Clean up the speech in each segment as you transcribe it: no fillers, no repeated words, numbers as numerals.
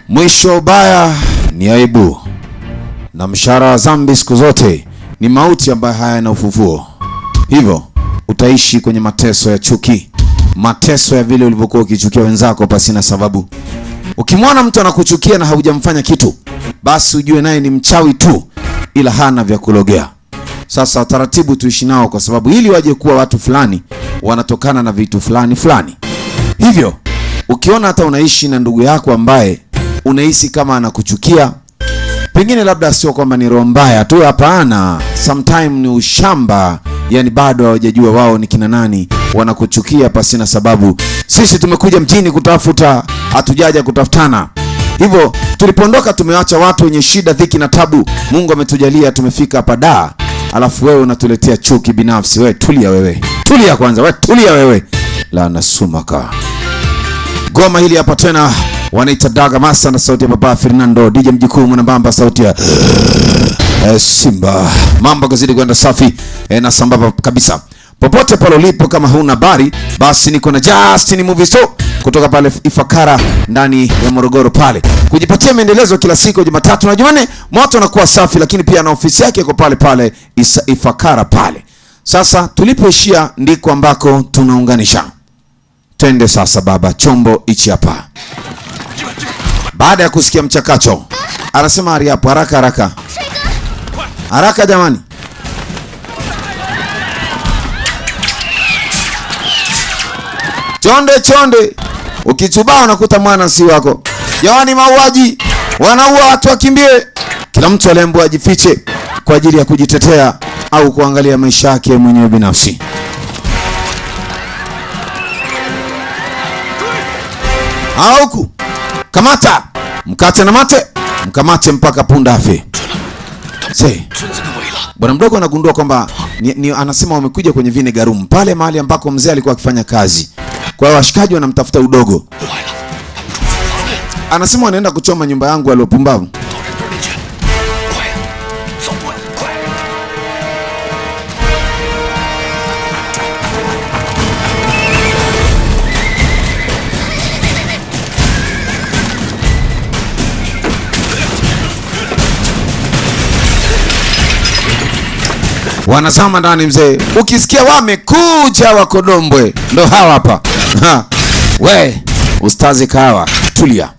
Mwisho ubaya ni aibu, na mshahara wa dhambi siku zote ni mauti ambayo hayana ufufuo. Hivyo utaishi kwenye mateso ya chuki, mateso ya vile ulivyokuwa ukichukia wenzako pasina sababu. Ukimwona mtu anakuchukia na haujamfanya kitu, basi ujue naye ni mchawi tu, ila hana vya kulogea. Sasa taratibu tuishi nao, kwa sababu ili waje kuwa watu fulani wanatokana na vitu fulani fulani. Hivyo ukiona hata unaishi na ndugu yako ambaye unahisi kama anakuchukia, pengine labda sio kwamba ni roho mbaya tu, hapana, sometime ni ushamba, yani bado hawajajua wao ni kina nani, wanakuchukia pasina sababu. Sisi tumekuja mjini kutafuta, hatujaja kutafutana. Hivyo tulipoondoka tumewacha watu wenye shida, dhiki na tabu. Mungu ametujalia tumefika hapa da, alafu wewe unatuletea chuki binafsi. Wewe tulia, wewe tulia kwanza, wewe tulia wewe. La nasumaka. Goma hili hapa tena wanaita Daga Masa na sauti ya Baba Fernando, DJ Mjukuu Mwanambamba, sauti ya Simba. Mambo gazidi kwenda safi na sambamba kabisa. Popote pale ulipo, kama huna habari, basi niko na Justin Movies Store kutoka pale Ifakara ndani ya Morogoro pale, kujipatia maendelezo kila siku Jumatatu na Jumanne. Moto unakuwa safi, lakini pia na ofisi yake iko pale pale Ifakara pale. Sasa tulipoishia ndiko ambako tunaunganisha. Twende sasa baba, chombo hichi hapa. Baada ya kusikia mchakacho, anasema ari hapo, haraka haraka haraka jamani. Chonde chonde, ukichubaa unakuta mwana si wako. Jamani, mauaji wanaua watu, wakimbie. Kila mtu alembo ajifiche kwa ajili ya kujitetea au kuangalia maisha yake mwenyewe binafsi. Huku kamata, mkate na mate, mkamate mpaka punda afe. Bwana mdogo anagundua kwamba anasema wamekuja kwenye vinegar room pale mahali ambako mzee alikuwa akifanya kazi. Kwa hiyo washikaji wanamtafuta udogo. Anasema wanaenda kuchoma nyumba yangu waliopumbavu. Wanazama ndani mzee. Ukisikia wamekuja Wakodombwe, ndo hawa hapa. We, ustazi kawa, tulia.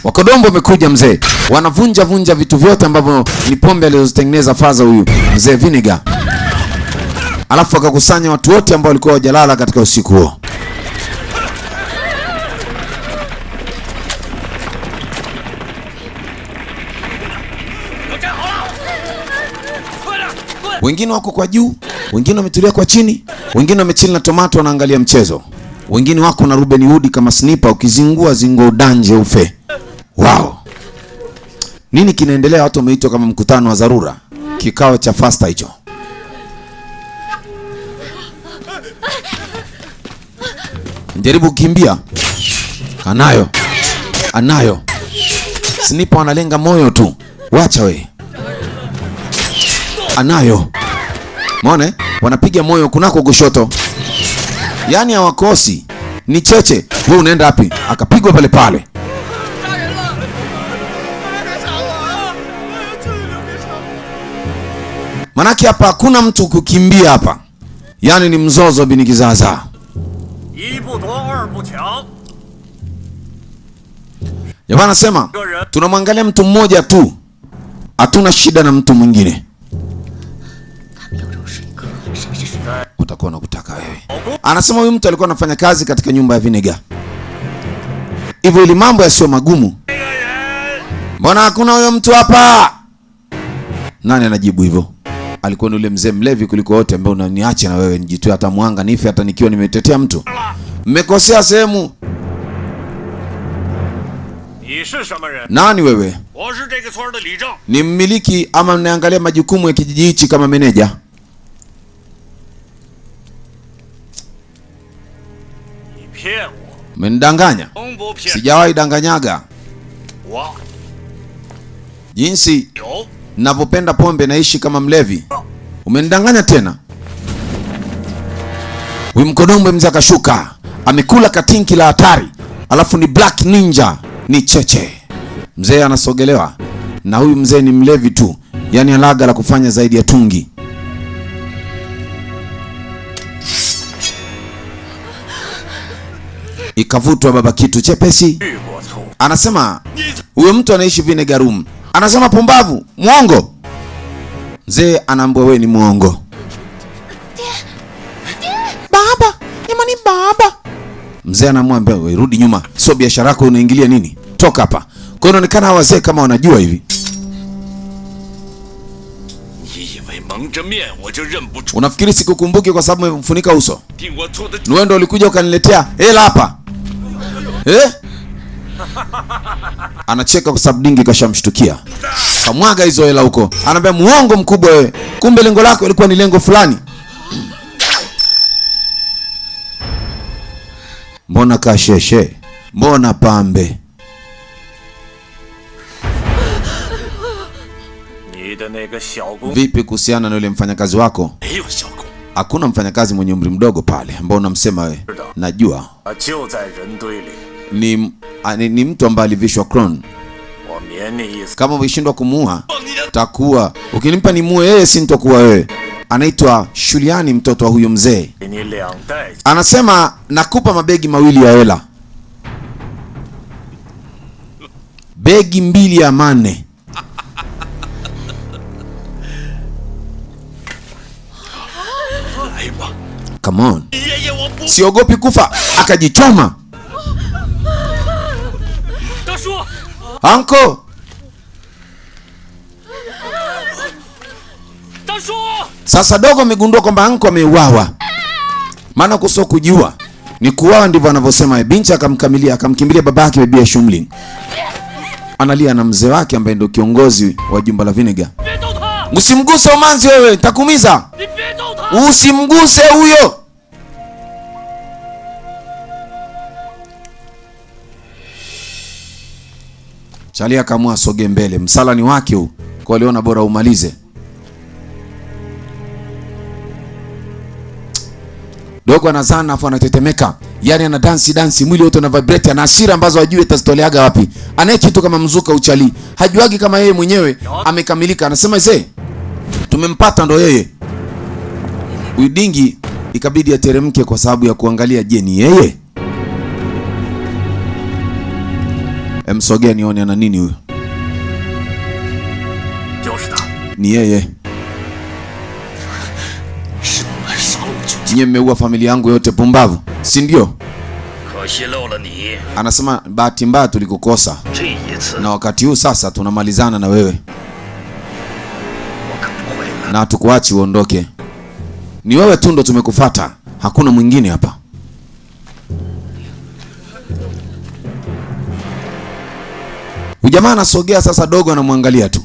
Wakodombwe wamekuja mzee. Wanavunja vunja vitu vyote ambavyo ni pombe alizozitengeneza faza huyu mzee Vinegar. Alafu akakusanya watu wote ambao walikuwa wajalala katika usiku huo. Wengine wako kwa juu, wengine wametulia kwa chini, wengine wamechili na tomato wanaangalia mchezo. Wengine wako na Ruben Wood kama sniper, ukizingua zingo danje ufe. Wow. Nini kinaendelea? Watu wameitwa kama mkutano wa dharura. Kikao cha fasta hicho. Jaribu kukimbia. Anayo. Sniper analenga moyo tu. Wacha we. Anayo. Muone, wanapiga moyo kunako kushoto. Yaani hawakosi. Ni cheche. Wewe unaenda wapi? Akapigwa pale pale. Manaki hapa hakuna mtu kukimbia hapa. Yaani ni mzozo binikizaza. Jamaa anasema tunamwangalia mtu mmoja tu. Hatuna shida na mtu mwingine. Utakuwa unakutaka wewe. Anasema huyu mtu alikuwa anafanya kazi katika nyumba ya Vinegar. Hivyo ili mambo yasiyo magumu. Mbona hakuna huyo mtu hapa? Nani anajibu hivyo? Alikuwa ni yule mzee mlevi kuliko wote ambaye unaniache na wewe nijitoe hata mwanga nife hata nikiwa nimetetea mtu. Mmekosea sehemu. Nani wewe? Ni mmiliki ama mnaangalia majukumu ya kijiji hichi kama meneja? Mendanganya. Sijawahi danganyaga. Jinsi ninavyopenda pombe naishi kama mlevi. Umendanganya tena. Huyu Mkodombwe mzee akashuka. Amekula katinki la hatari. Alafu ni Black Ninja. Ni cheche. Mzee anasogelewa na huyu mzee ni mlevi tu, yani alaga la kufanya zaidi ya tungi. Ikavutwa baba kitu chepesi. Anasema huyo mtu anaishi Vinegar Room. Anasema pumbavu, muongo. Mzee anaambia wewe ni muongo. Baba, jamani baba. Mzee anamwambia wewe rudi nyuma. Sio biashara yako unaingilia nini? Toka hapa. Kwa hiyo inaonekana wazee kama wanajua hivi. Unafikiri sikukumbuki kwa sababu umefunika uso? Ni wewe ndio ulikuja ukaniletea hela hapa. Anacheka kwa sababu dingi kashamshtukia. Kamwaga hizo hela huko. Anambia muongo mkubwa wewe. Kumbe lengo lako lilikuwa ni lengo fulani. Mbona kasheshe? Mbona pambe? Vipi kuhusiana na yule mfanyakazi wako? Hakuna mfanyakazi mwenye umri mdogo pale ambao unamsema wewe. Najua. Ni mtu ambaye alivishwa crown. Kama ukishindwa kumuua, takuwa. Ukinimpa nimuue yeye si nitakuwa wewe. Anaitwa Shuliani, mtoto wa huyo mzee. Anasema nakupa mabegi mawili ya hela. Begi 2 ya mane. Come on. Siogopi kufa. Akajichoma. Anko. Sasa dogo amegundua kwamba anko ameuawa. Maana kuso kujua ni kuuawa ndivyo anavyosema. Binti akamkimbilia babake bibi ya Shumling. Analia na mzee wake ambaye ndio kiongozi wa jumba la Vinegar. Usimguse Omanzi wewe, nitakuumiza. Usimguse huyo. Charlie akamua soge mbele. Msala ni wake huu. Kwa aliona bora umalize. Dogo anazana afu anatetemeka. Yaani ana dansi mwili wote una vibrate, ana hasira ambazo hajui atazitoleaga wapi. Anaye kitu kama mzuka uchali. Hajuagi kama yeye mwenyewe amekamilika. Anasema mzee, tumempata ndo yeye. Udingi ikabidi ateremke kwa sababu ya kuangalia je ni yeye. Emsogea nione ana nini huyo. Ni yeye. Nyie mmeua familia yangu yote pumbavu, si ndio? Anasema bahati mbaya tulikukosa. Na wakati huu sasa tunamalizana na wewe. Na tukuachi uondoke. Ni wewe tu ndo tumekufuata. Hakuna mwingine hapa. Ujamaa anasogea sasa, dogo anamwangalia tu.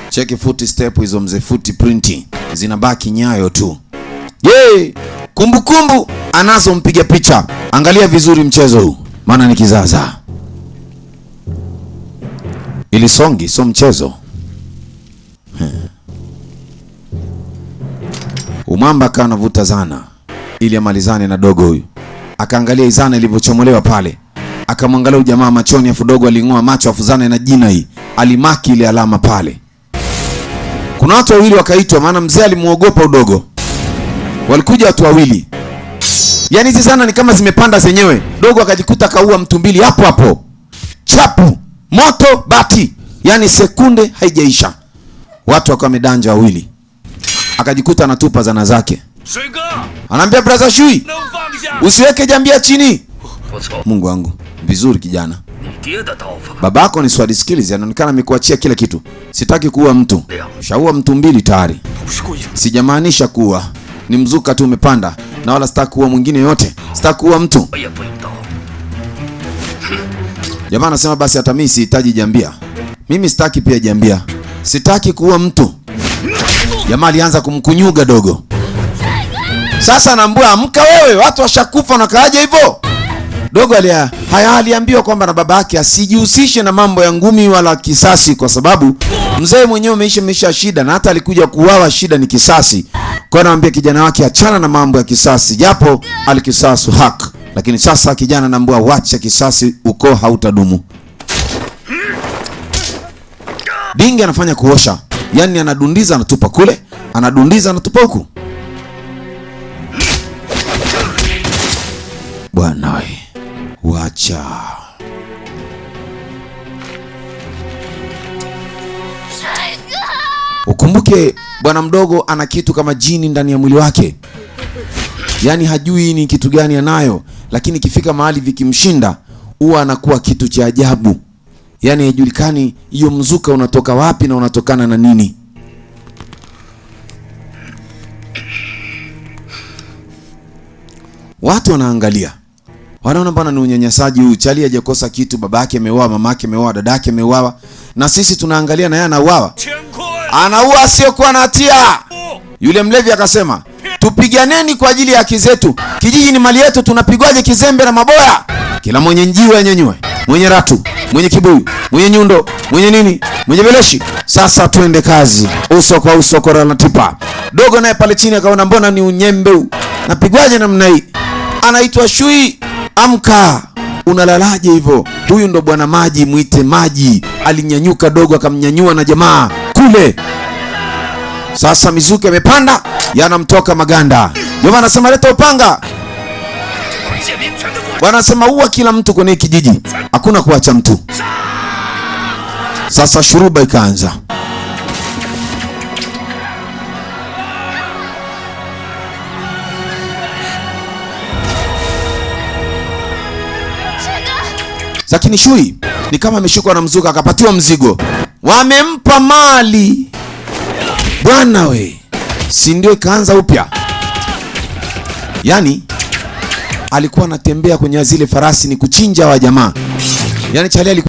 Cheki footstep hizo mzee, footprint zinabaki nyayo tu. Kumbukumbu anazo mpiga picha. Angalia vizuri mchezo huu, maana ni kizaza. Ili songi sio mchezo. Umamba kana vuta zana ili amalizane na dogo huyu. Akaangalia izana ilivyochomolewa pale. Akamwangalia ujamaa machoni, afu dogo alingoa macho, afu zana na jina hii alimaki ile alama pale. Kuna watu wawili wakaitwa, maana mzee alimuogopa udogo. Walikuja watu wawili. Yaani hizi zana ni kama zimepanda zenyewe. Dogo akajikuta kaua mtu mbili hapo hapo. Chapu, moto, bati. Yaani sekunde haijaisha. Watu wakawa wamedanja wawili. Akajikuta anatupa zana zake. Anaambia brother Shui, usiweke jambia chini. Mungu wangu, vizuri kijana. Babako ni Swadi Skills, anaonekana amekuachia kila kitu. Sitaki kuua mtu. Shaua mtu mbili tayari. Sijamaanisha kuua. Ni mzuka tu umepanda. Na wala sitaki kuua mwingine yote. Sitaki kuua mtu. Jamaa anasema basi hata mimi sihitaji jambia. Mimi sitaki pia jambia. Sitaki kuua mtu. Jamaa alianza kumkunyuga dogo. Sasa anaambia amka wewe, watu washakufa na kaaje hivyo? Dogo aliambiwa kwamba na baba yake asijihusishe na mambo ya ngumi wala kisasi, kwa sababu mzee mwenyewe ameisha shida, na hata alikuja kuuawa, shida ni kisasi. Kwa anamwambia kijana wake achana na mambo ya kisasi, japo alikisasu haki. Lakini sasa kijana anaambiwa wacha kisasi, ukoo hautadumu. Dingi anafanya kuosha, yani anadundiza anatupa kule, anadundiza anatupa huku. Bwana we, wacha. Ukumbuke bwana mdogo ana kitu kama jini ndani ya mwili wake. Yani hajui ni kitu gani anayo, lakini ikifika mahali vikimshinda huwa anakuwa kitu cha ajabu. Yani haijulikani hiyo mzuka unatoka wapi na unatokana na nini. Watu wanaangalia, wanaona bwana ni unyanyasaji huu. Chali hajakosa kitu, babake ameuawa, mamake ameuawa, dadake ameuawa, na sisi tunaangalia na yeye anauawa. Anaua asiokuwa na hatia. Yule mlevi akasema, tupiganeni kwa ajili ya haki zetu. Kijiji ni mali yetu, tunapigwaje kizembe na maboya? Kila mwenye njiwe anyanyue, mwenye ratu, mwenye kibuyu, mwenye nyundo, mwenye nini, mwenye beleshi. Sasa tuende kazi. Uso kwa uso, kora na tipa. Dogo naye pale chini akaona mbona ni unyembe huu, napigwaje namna hii? Anaitwa Shui. Amka, unalalaje hivyo? Huyu ndo bwana maji, muite maji. Alinyanyuka dogo akamnyanyua na jamaa kule. Sasa mizuki amepanda, yanamtoka maganda. Jamaa anasema leta upanga. Bwana anasema uwa kila mtu kwenye kijiji, hakuna kuacha mtu. Sasa shuruba ikaanza. Lakini Shui ni kama ameshikwa na mzuka, akapatiwa mzigo. Wamempa mali. Bwana we, si ndio ikaanza upya. Yani alikuwa anatembea kwenye zile farasi ni kuchinja wa jamaa. Yani Chali alikuwa